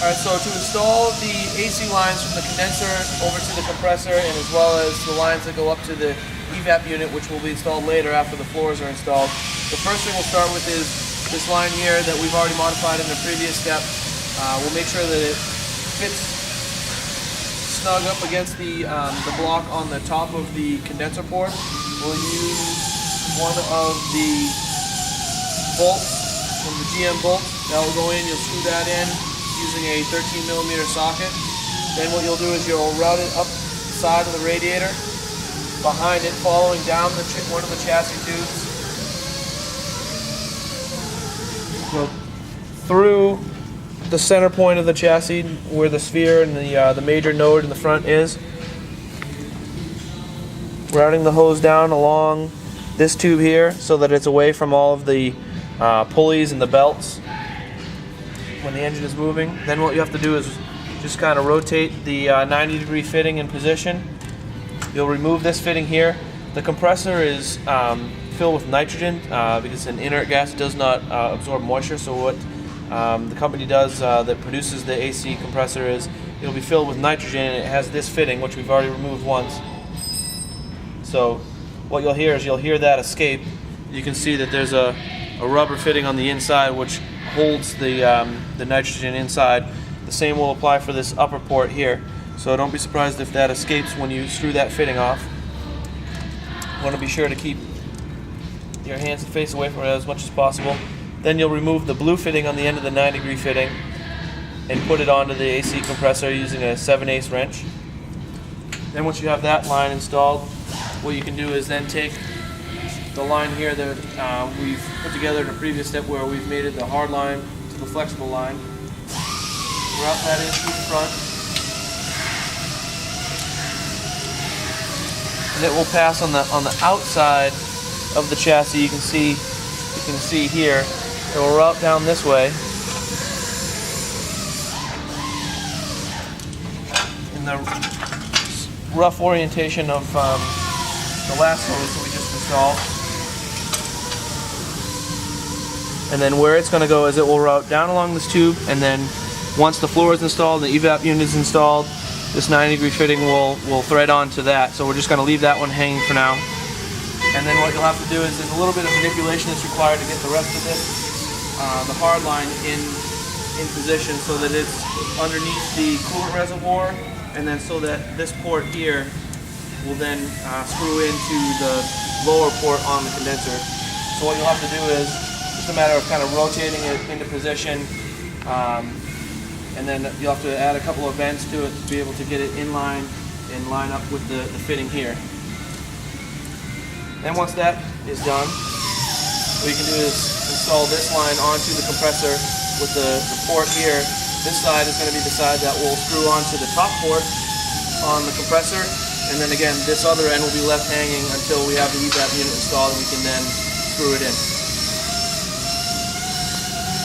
Alright, so to install the AC lines from the condenser over to the compressor, and as well as the lines that go up to the evap unit, which will be installed later after the floors are installed, the first thing we'll start with is this line here that we've already modified in the previous step. We'll make sure that it fits snug up against the block on the top of the condenser port. We'll use one of the bolts from the GM bolt. That will go in, you'll screw that in using a 13mm socket. Then what you'll do is you'll route it up the side of the radiator, behind it, following down one of the chassis tubes. Go through the center point of the chassis where the sphere and the major node in the front is. Routing the hose down along this tube here so that it's away from all of the pulleys and the belts when the engine is moving. Then what you have to do is just kind of rotate the 90-degree fitting in position. You'll remove this fitting here. The compressor is filled with nitrogen because an inert gas does not absorb moisture. So what the company does that produces the AC compressor is it'll be filled with nitrogen, and it has this fitting, which we've already removed once. So what you'll hear is you'll hear that escape. You can see that there's a rubber fitting on the inside which holds the nitrogen inside. The same will apply for this upper port here. So don't be surprised if that escapes when you screw that fitting off. You want to be sure to keep your hands and face away from it as much as possible. Then you'll remove the blue fitting on the end of the 9-degree fitting and put it onto the AC compressor using a 7/8 wrench. Then once you have that line installed, what you can do is then take the line here that we've put together in a previous step where we've made it the hard line to the flexible line. Route that in through the front. And it will pass on the outside of the chassis. You can see here. It will route down this way. In the rough orientation of the last hose that we just installed. And then where it's going to go is it will route down along this tube, and then once the floor is installed and the evap unit is installed, this 90-degree fitting will thread onto that. So we're just going to leave that one hanging for now. And then what you'll have to do is there's a little bit of manipulation that's required to get the rest of this, the hard line in position so that it's underneath the coolant reservoir, and then so that this port here will then screw into the lower port on the condenser. So what you'll have to do is just a matter of kind of rotating it into position, and then you'll have to add a couple of vents to it to be able to get it in line and line up with the fitting here. Then once that is done, what you can do is install this line onto the compressor with the port here. This side is going to be the side that will screw onto the top port on the compressor, and then again this other end will be left hanging until we have the evap unit installed and we can then screw it in.